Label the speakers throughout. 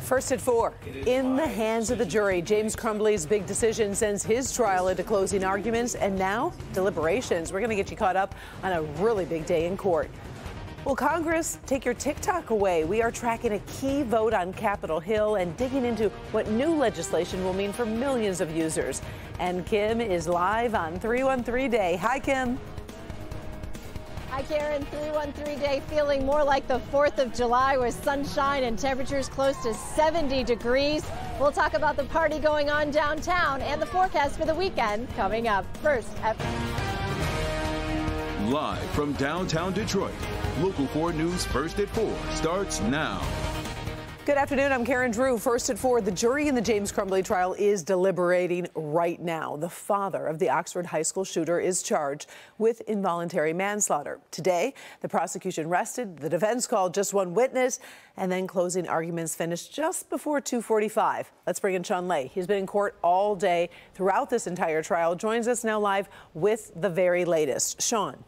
Speaker 1: First at 4, in the hands of the jury. James Crumbley's big decision sends his trial into closing arguments and now deliberations. We're going to get you caught up on a really big day in court. Will Congress take your TikTok away? We are tracking a key vote on Capitol Hill and digging into what new legislation will mean for millions of users. And Kim is live on 313 Day. Hi, Kim.
Speaker 2: Hi, Karen. 313 Day feeling more like the 4th of July with sunshine and temperatures close to 70 degrees. We'll talk about the party going on downtown and the forecast for the weekend coming up. First,
Speaker 3: live from downtown Detroit, Local 4 News First at 4 starts now.
Speaker 1: Good afternoon. I'm Karen Drew. First at 4, the jury in the James Crumbley trial is deliberating right now. The father of the Oxford High School shooter is charged with involuntary manslaughter. Today, the prosecution rested. The defense called just one witness, and then closing arguments finished just before 2:45. Let's bring in Sean Lay. He's been in court all day throughout this entire trial. Joins us now live with the very latest. Sean.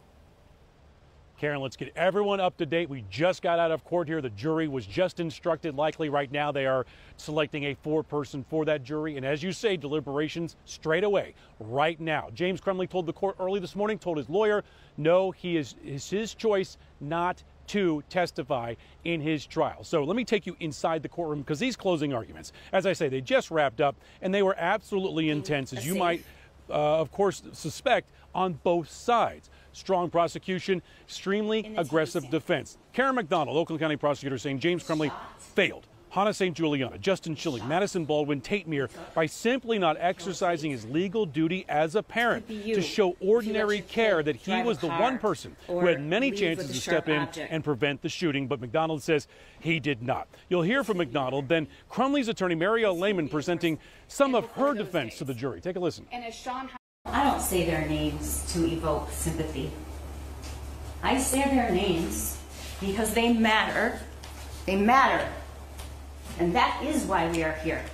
Speaker 4: Karen, let's get everyone up to date. We just got out of court here. The jury was just instructed. Likely right now they are selecting a 4-person for that jury. And as you say, deliberations straight away right now. James Crumbley told the court early this morning, told his lawyer, no, it's his choice not to testify in his trial. So let me take you inside the courtroom because these closing arguments, as I say, they just wrapped up and they were absolutely intense, as you might, of course, suspect on both sides. Strong prosecution, extremely aggressive defense. Karen McDonald, Oakland County prosecutor, saying James Crumbley failed Hannah St. Juliana, Justin Schilling, Madison Baldwin, Tate Meir by simply not exercising his legal duty as a parent to show ordinary care that he was the one person who had many chances to step in and prevent the shooting, but McDonald says he did not. You'll hear from McDonald, then Crumbley's attorney Marielle Lehman presenting some of her defense to the jury. Take a listen.
Speaker 5: And as Sean, I don't say their names to evoke sympathy. I say their names because they matter. They matter. And that is why we are here.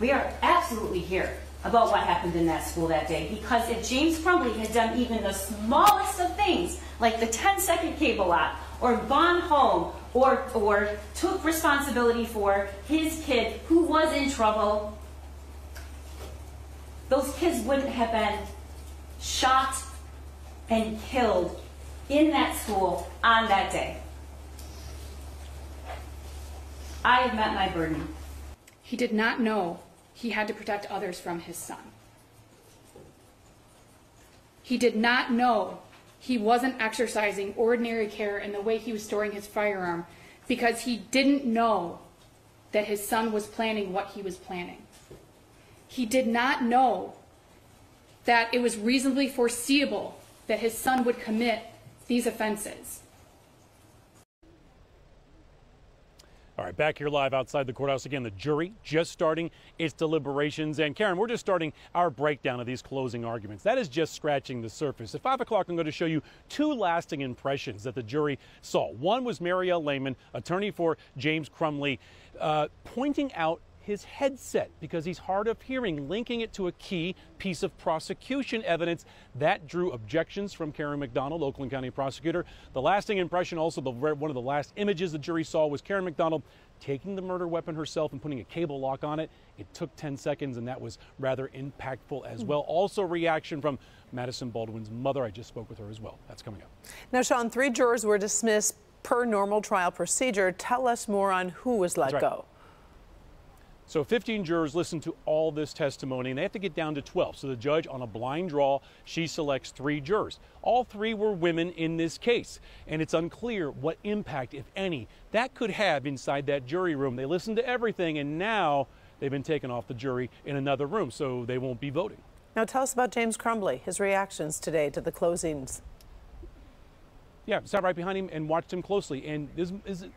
Speaker 5: We are absolutely here about what happened in that school that day, because if James Crumbley had done even the smallest of things, like the 10-second cable lock, or gone home, or took responsibility for his kid who was in trouble, those kids wouldn't have been shot and killed in that school on that day. I have met my burden.
Speaker 6: He did not know he had to protect others from his son. He did not know he wasn't exercising ordinary care in the way he was storing his firearm because he didn't know that his son was planning what he was planning. He did not know that it was reasonably foreseeable that his son would commit these offenses.
Speaker 4: All right, back here live outside the courthouse again. The jury just starting its deliberations. And Karen, we're just starting our breakdown of these closing arguments. That is just scratching the surface. At 5 o'clock, I'm going to show you 2 lasting impressions that the jury saw. One was Marielle Lehman, attorney for James Crumbley, pointing out his headset because he's hard of hearing, linking it to a key piece of prosecution evidence that drew objections from Karen McDonald, Oakland County prosecutor. The lasting impression, also one of the last images the jury saw, was Karen McDonald taking the murder weapon herself and putting a cable lock on it. It took 10 seconds, and that was rather impactful as well. Also, reaction from Madison Baldwin's mother. I just spoke with her as well. That's coming up.
Speaker 1: Now, Sean, 3 jurors were dismissed per normal trial procedure. Tell us more on who was let go.
Speaker 4: So 15 jurors listened to all this testimony, and they have to get down to 12. So the judge, on a blind draw, she selects 3 jurors. All 3 were women in this case, and it's unclear what impact, if any, that could have inside that jury room. They listened to everything, and now they've been taken off the jury in another room, so they won't be voting.
Speaker 1: Now tell us about James Crumbley, his reactions today to the closings.
Speaker 4: Yeah, sat right behind him and watched him closely, and is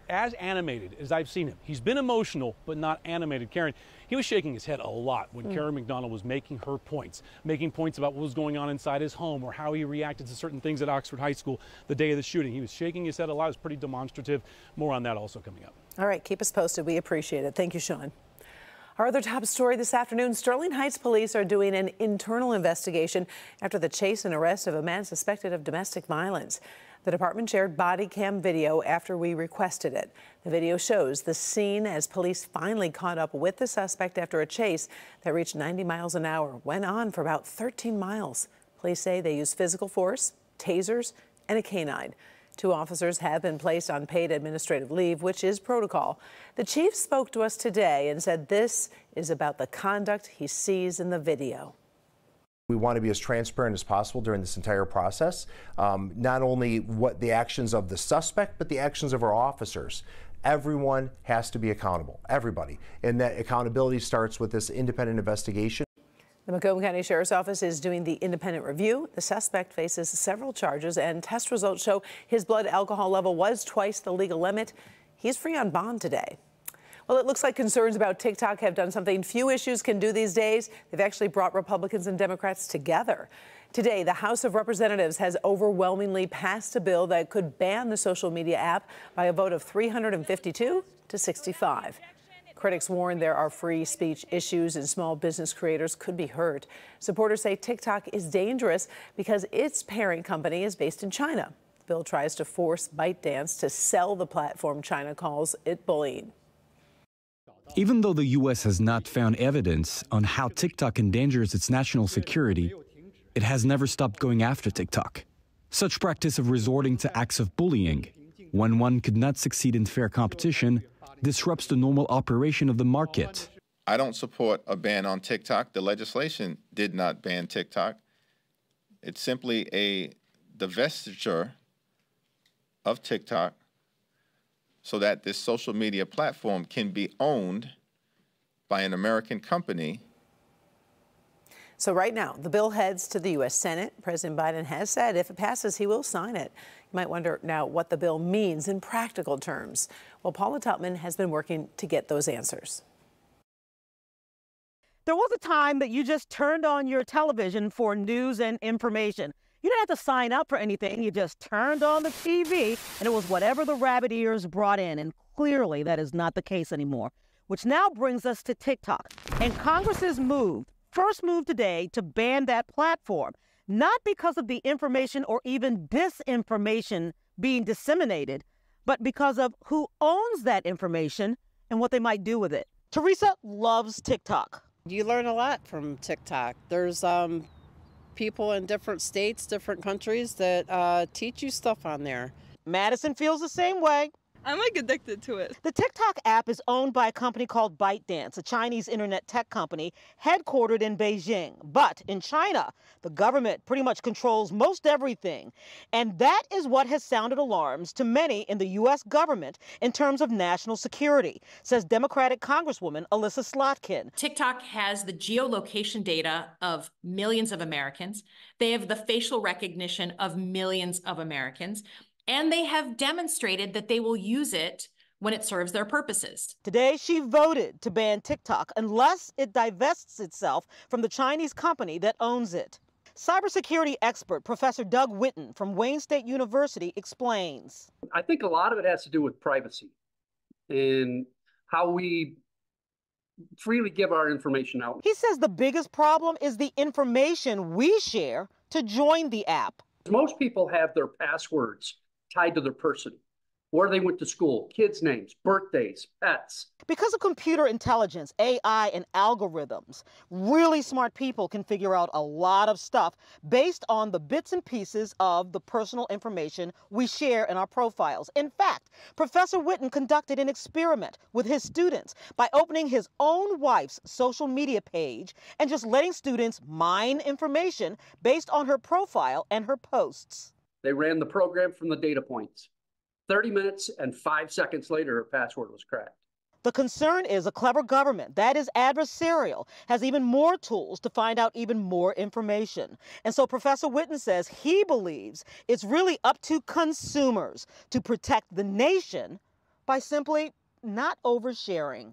Speaker 4: as animated as I've seen him. He's been emotional, but not animated. Karen, he was shaking his head a lot when Karen McDonald was making her points, making points about what was going on inside his home or how he reacted to certain things at Oxford High School the day of the shooting. He was shaking his head a lot. It was pretty demonstrative. More on that also coming up.
Speaker 1: All right, keep us posted. We appreciate it. Thank you, Sean. Our other top story this afternoon, Sterling Heights police are doing an internal investigation after the chase and arrest of a man suspected of domestic violence. The department shared body cam video after we requested it. The video shows the scene as police finally caught up with the suspect after a chase that reached 90 miles an hour, went on for about 13 miles. Police say they used physical force, tasers, and a canine. 2 officers have been placed on paid administrative leave, which is protocol. The chief spoke to us today and said this is about the conduct he sees in the video.
Speaker 7: We want to be as transparent as possible during this entire process, not only what the actions of the suspect, but the actions of our officers. Everyone has to be accountable, everybody. And that accountability starts with this independent investigation.
Speaker 1: The Macomb County Sheriff's Office is doing the independent review. The suspect faces several charges, and test results show his blood alcohol level was twice the legal limit. He's free on bond today. Well, it looks like concerns about TikTok have done something few issues can do these days. They've actually brought Republicans and Democrats together. Today, the House of Representatives has overwhelmingly passed a bill that could ban the social media app by a vote of 352 to 65. Critics warn there are free speech issues and small business creators could be hurt. Supporters say TikTok is dangerous because its parent company is based in China. The bill tries to force ByteDance to sell the platform China calls it bullying.
Speaker 8: Even though the U.S. has not found evidence on how TikTok endangers its national security, it has never stopped going after TikTok. Such practice of resorting to acts of bullying, when one could not succeed in fair competition, disrupts the normal operation of the market.
Speaker 9: I don't support a ban on TikTok. The legislation did not ban TikTok. It's simply a divestiture of TikTok so that this social media platform can be owned by an American company.
Speaker 1: So right now, the bill heads to the U.S. Senate. President Biden has said if it passes, he will sign it. You might wonder now what the bill means in practical terms. Well, Paula Tutman has been working to get those answers.
Speaker 10: There was a time that you just turned on your television for news and information. You didn't have to sign up for anything. You just turned on the TV, and it was whatever the rabbit ears brought in. And clearly, that is not the case anymore, which now brings us to TikTok. And Congress's first move today to ban that platform, not because of the information or even disinformation being disseminated, but because of who owns that information and what they might do with it. Teresa loves TikTok.
Speaker 11: You learn a lot from TikTok. There's people in different states, different countries that teach you stuff on there.
Speaker 10: Madison feels the same way.
Speaker 12: I'm like addicted to it.
Speaker 10: The TikTok app is owned by a company called ByteDance, a Chinese internet tech company headquartered in Beijing. But in China, the government pretty much controls most everything. And that is what has sounded alarms to many in the U.S. government in terms of national security, says Democratic Congresswoman Alyssa Slotkin.
Speaker 13: TikTok has the geolocation data of millions of Americans. They have the facial recognition of millions of Americans. And they have demonstrated that they will use it when it serves their purposes.
Speaker 10: Today, she voted to ban TikTok unless it divests itself from the Chinese company that owns it. Cybersecurity expert Professor Doug Witten from Wayne State University explains.
Speaker 14: I think a lot of it has to do with privacy and how we freely give our information out.
Speaker 10: He says the biggest problem is the information we share to join the app.
Speaker 14: Most people have their passwords tied to their person, where they went to school, kids' names, birthdays, pets.
Speaker 10: Because of computer intelligence, AI, and algorithms, really smart people can figure out a lot of stuff based on the bits and pieces of the personal information we share in our profiles. In fact, Professor Witten conducted an experiment with his students by opening his own wife's social media page and just letting students mine information based on her profile and her posts.
Speaker 14: They ran the program from the data points. 30 minutes and 5 seconds later, her password was cracked.
Speaker 10: The concern is a clever government that is adversarial has even more tools to find out even more information. And so Professor Witten says he believes it's really up to consumers to protect the nation by simply not oversharing.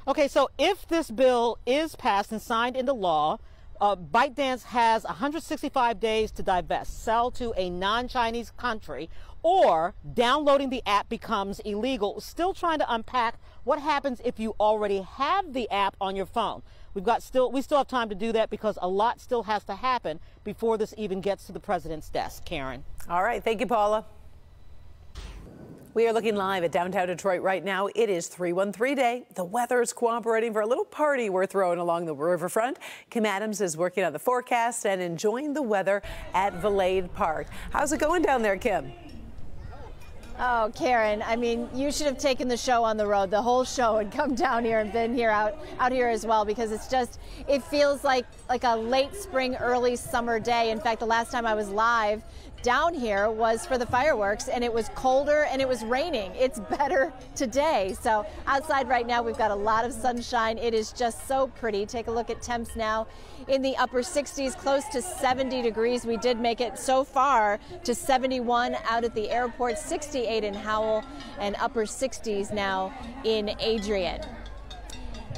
Speaker 10: Okay, so if this bill is passed and signed into law, ByteDance has 165 days to divest, sell to a non-Chinese country, or downloading the app becomes illegal. Still trying to unpack what happens if you already have the app on your phone. we still have time to do that because a lot still has to happen before this even gets to the president's desk. Karen.
Speaker 1: All right. Thank you, Paula. We are looking live at downtown Detroit right now. It is 313 day. The weather is cooperating for a little party we're throwing along the riverfront. Kim Adams is working on the forecast and enjoying the weather at Valade Park. How's it going down there, Kim?
Speaker 2: Oh, Karen, I mean, you should have taken the show on the road, the whole show, and come down here and been here out here as well, because it feels like a late spring, early summer day. In fact, the last time I was live down here was for the fireworks, and it was colder and it was raining. It's better today. So outside right now, we've got a lot of sunshine. It is just so pretty. Take a look at temps now in the upper 60s, close to 70 degrees. We did make it so far to 71 out at the airport, 68 in Howell, and upper 60s now in Adrian.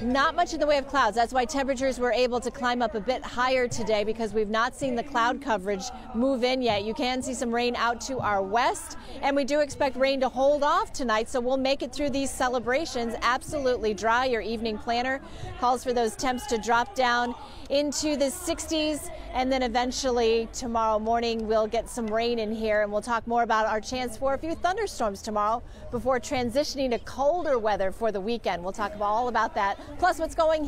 Speaker 2: Not much in the way of clouds. That's why temperatures were able to climb up a bit higher today, because we've not seen the cloud coverage move in yet. You can see some rain out to our west, and we do expect rain to hold off tonight, so we'll make it through these celebrations absolutely dry. Your evening planner calls for those temps to drop down into the 60s, and then eventually tomorrow morning we'll get some rain in here, and we'll talk more about our chance for a few thunderstorms tomorrow before transitioning to colder weather for the weekend. We'll talk all about that, plus what's going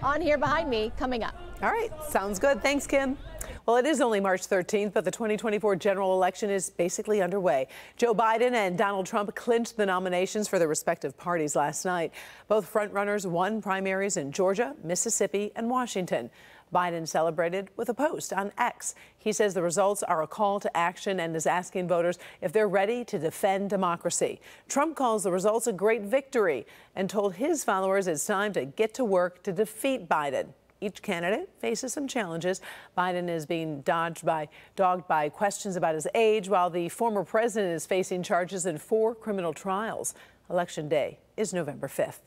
Speaker 2: on here behind me coming up.
Speaker 1: All right, sounds good. Thanks, Kim. Well, it is only March 13th, but the 2024 general election is basically underway. Joe Biden and Donald Trump clinched the nominations for their respective parties last night. Both frontrunners won primaries in Georgia, Mississippi, and Washington. Biden celebrated with a post on X. He says the results are a call to action and is asking voters if they're ready to defend democracy. Trump calls the results a great victory and told his followers it's time to get to work to defeat Biden. Each candidate faces some challenges. Biden is being dogged by questions about his age, while the former president is facing charges in 4 criminal trials. Election day is November 5th.